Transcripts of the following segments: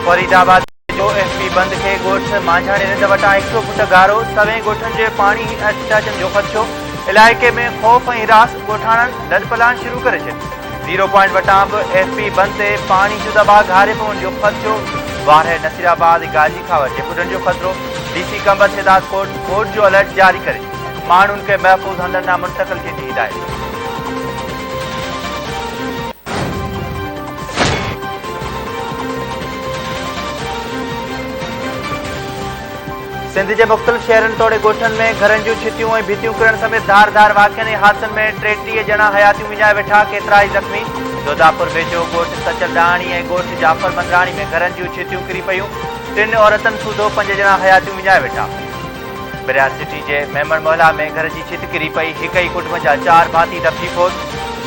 फरीदाबाद जो एसपी बंद के गोठ मांझाणी रिंद वटां 100 फुट गारो सवें गोठन जे पानी अचन जो ख़दशो इलाइक़े में खौफ़ ऐं रास ॻोठाणनि लॾपलाण शुरू करे छॾी 0 पॉइंट वटां बि एसपी बंद ते पानी जो दबाव घारे पवण जो ख़दशो वारहे नसीराबाद गाजी खावर जे ॿुॾण जो ख़तरो डीसी कंबर शिदात कोर्ट जो अलर्ट जारी करे माण्हुनि खे महफ़ूज़ हंधनि ॾांहुं मुंतक़िल थियण जी हिदायत। सिंध के मुख़्तलिफ़ शहरन तोड़े गोठन में घरन जूं छितियूं ऐं भितियूं किरण समेत धारदार वाक़िअनि ऐं हादसनि में 33 ॼणा हयातियूं विञाए वेठा केतिरा ई ज़ख़्मी जोधापुर वेझो ॻोठ सचल डाणी ऐं ॻोठ जाफर मंदराणी में घरन जूं छितियूं किरी पयूं 3 औरतनि सूधो 5 ॼणा हयातियूं विञाए वेठा। बिरिया सिटी के मेमन मोहल्ला में घर की छित किरी पई हिक ई कुटुंब जा 4 भाती दबजी फोत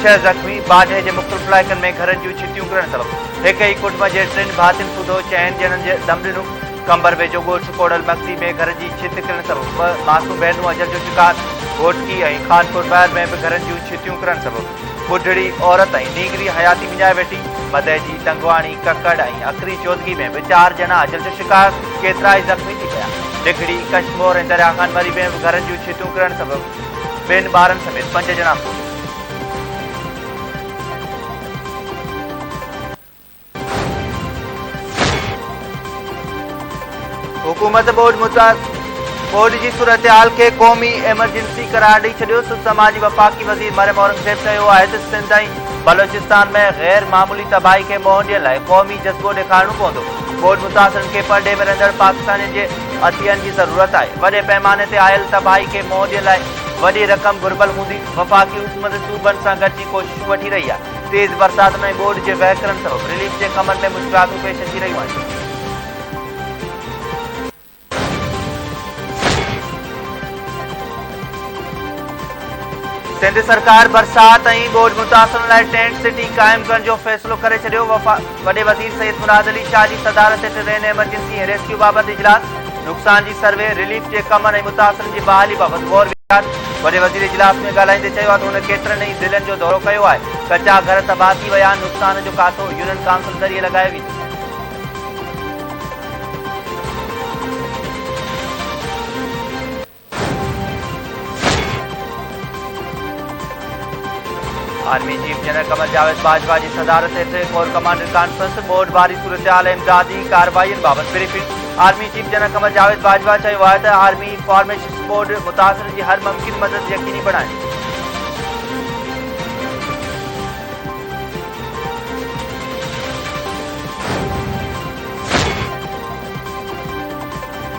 6 ज़ख़्मी बाढे के मुख़्तलिफ़ इलाइक़नि में घरन जूं छितियूं किरण सबब हिक ई कुटुंब के 3 भातियुनि सूधो 6 ॼणनि जे दम ॾिनो। कंबर वेझो ॻोठ कोड़ल मक्सी में घर की छित किरण सबब 2 मासूम बहनूं अजल जो शिकार घोटकी और खानपुर बहर में भी घरन जूं छितियूं किरण सबब बुढ़ड़ी औरत और नीगरी हयाती विञाए वेठी। मदहजी टंगवाणी ककड़ और अकरी चौधरी में भी 4 ॼणा अजल जो शिकार केतरा ई ज़ख़्मी थी पया। डिघड़ी कश्मोर और दरिया खान मरी में भी घरन जूं छितियूं किरण सबब 2 ॿारनि समेत 5 ॼणा फोत। हुकूमत बोर्ड की सूरत हाल के कौमी एमरजेंसी करार दी छो। समाजी वफाकी वजीर मरियम औरंगजेब कहो सिंध और बलोचिस्तान में गैर मामूली तबाही के मोहन ॾियण लाइ क़ौमी जज्बो ॾेखारणो पवंदो। बोर्ड मुतासिरन के परडे में रहंदड़ पाकिस्तानियुनि जे अतियन की ज़रूरत है। वॾे पैमाने ते आयल तबाही के मोहन ॾियण लाइ वॾी रक़म घुर्बल हूंदी। वफाकी हुकूमत सूबनि सां गॾिजी कोशिशूं वठी रही आहे। तेज़ बरसात में बोर्ड के वहकरनि सबब रिलीफ के कमनि में मुश्किलातूं पेश अची रहियूं आहिनि। सिंध सरकार बरसात और बोर्ड मुतासिरन लाइ टेंट सिटी कायम करने जो फैसलो करे छो। वडे वजीर सैयद मुराद अली शाह की सदारत ट्रेन एमरजेंसी रेस्क्यू बाबत इजलास नुकसान की सर्वे रिलीफ के कमन और मुतासिरन की बहाली बाबत गौर विचार। वडे वजीर इजलास में ॻाल्हाईंदे चयो त हुन केतरनि ई ज़िलनि जो दौरो कयो आहे। कचा घर तबाह थी विया नुकसान जो खातो यूनियन काउंसिल ज़रिए लगायो वेंदो। Army chief general Qamar Javed Bajwa की सदारत हेठि कोर कमांडर कॉन्फ्रेंस बोर्ड वारी सूरत हाल इमदादी कार्रवाई बाबत briefing. Army chief general Qamar Javed Bajwa चयो है कि आर्मी फॉर्मेशन बोर्ड मुतासिर की हर मुमकिन मदद यकीनी बनाए।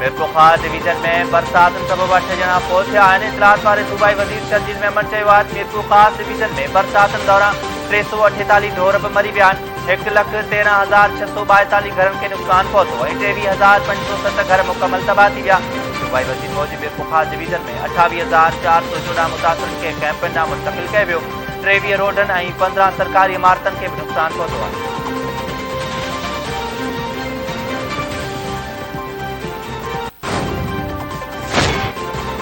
मिरपुखार डिवीजन में बरसात सबब 8 ॼणा फोत थिया आहिनि। इतलात वारे सूबाई वजीर शर्जील मेमन चयो आहे त मिरपुखार डिवीजन में बरसात दौरान 348 ढोर बि मरी विया आहिनि। 1,13,642 घरनि खे नुक़सान पहुतो ऐं 23,507 घर मुकमल तबाह थी विया। सूबाई वजीर मौजूद मिरपुखार डिवीजन में 28,414 मुतासिरनि खे कैंपनि ॾांहुं मुंतक़िल कयो वियो। 23 रोडनि ऐं 15 सरकारी इमारतनि खे बि नुक़सान पहुतो आहे।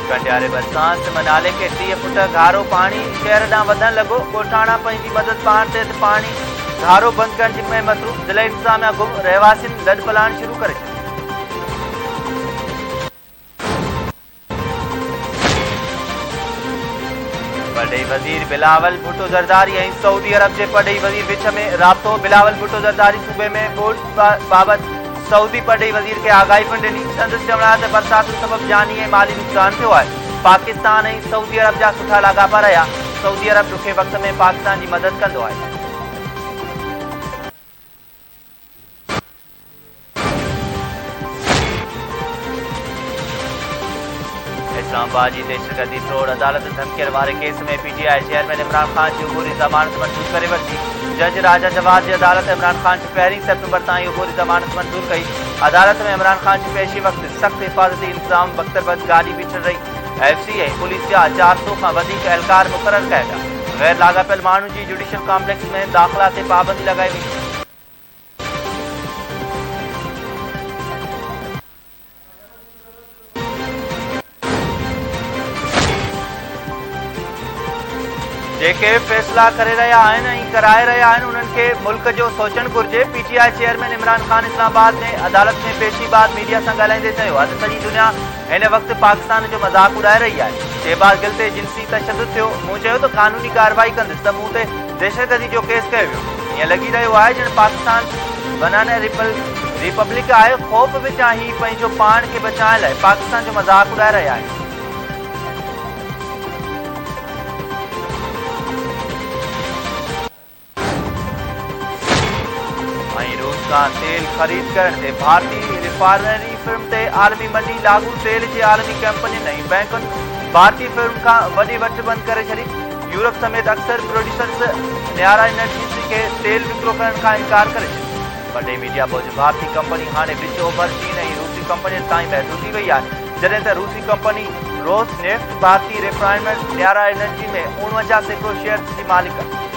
कंडियारे बरसात मनाले के 30 फुट घारो पानी शहर ॾांहुं वधण लॻो। ॻोठाणा पंहिंजी मदद पाण ते पानी घारो बंदि करण में मसरूफ़। ज़िला इंतज़ामिया गुम रहवासियुनि लॾपलाण शुरू करे छॾियो। पढ़ई वजीर बिलावल भुट्टो ज़रदारी और सऊदी अरब के पढ़ई वजीर विच में राब्तो। बिलावल भुट्टो ज़रदारी सूबे में बोर्ड बाबत सऊदी पढ़ई वजीर के आगाही पिण ॾिनी। संदसि चवण आहे त बरसात सबब जानी ऐं माली नुक़सान थियो आहे। पाकिस्तान और सऊदी अरब जा सुठा लाॻापा रहिया। सऊदी अरब ॾुखे वक़्त में पाकिस्तान की मदद कंदो आहे। इस्लामाबाद की दहशतगर्दी फ्रॉड अदालत धमकियल वारे केस में पीटीआई चेयरमैन इमरान खान की अबूरी ज़मानत मंजूर करे वरिती। जज राजा जवाद की अदालत इमरान खान की 1 सेप्टेम्बर ताईं अबूरी ज़मानत मंजूर कई। अदालत में इमरान खान की पेशी वक्त सख्त हिफाजती इंतजाम बख्तरबंद गाड़ी बीठल रही। एफसी ऐं पुलिस जा 400 खां वधीक एहलकार मुक़रर कया विया। गैर लाॻापियल माण्हुनि की जुडिशियल कॉम्प्लेक्स में दाख़िला ते पाबंदी लगाई वई। जेके फैसला करे रहिया आहिनि ऐं कराए रहिया आहिनि उन्हनि खे मुल्क जो सोचणु घुरिजे। पीटीआई चेयरमैन इमरान खान इस्लामाबाद में अदालत में पेशी बाद मीडिया सां ॻाल्हाईंदे चयो आहे त सॼी दुनिया हिन वक़्तु पाकिस्तान जो मज़ाक उॾाए रही आहे। शहबाज गिल ते जिनसी तशद्दुद थियो, मूं चयो त कानूनी कार्रवाई कंदुसि त मूं ते दहशतगर्दी जो केस कयो वियो। ईअं लॻी रहियो आहे ॼण पाकिस्तान बनाना रिपब्लिक आहे। ख़ौफ़ विचां ही पंहिंजो पाण खे बचाइण लाइ पाकिस्तान जो मज़ाक उॾाए रहिया आहिनि। रूस का तेल खरीद करने भारतीय रिफाइनरी फिल्म ते आलमी मंडी लागू। तेल के आलमी कंपनियुनि ऐं बैंकुनि भारतीय फिल्म का वॾी वट बंद करे छॾी। यूरोप समेत अक्सर प्रोड्यूसर्स न्यारा एनर्जीज़ के तेल विकिरो करण खां इनकार करे छॾियो। वॾे मीडिया बोझ भारतीय कंपनी हाणे विच ओभर चीन ऐं रूसी कंपनियुनि ताईं महदूद थी वई आहे, जॾहिं त रूसी कंपनी रोसनेफ्ट भारतीय रिफाइनर न्यारा एनर्जी में 49% शेयर्स जी मालिक आहे।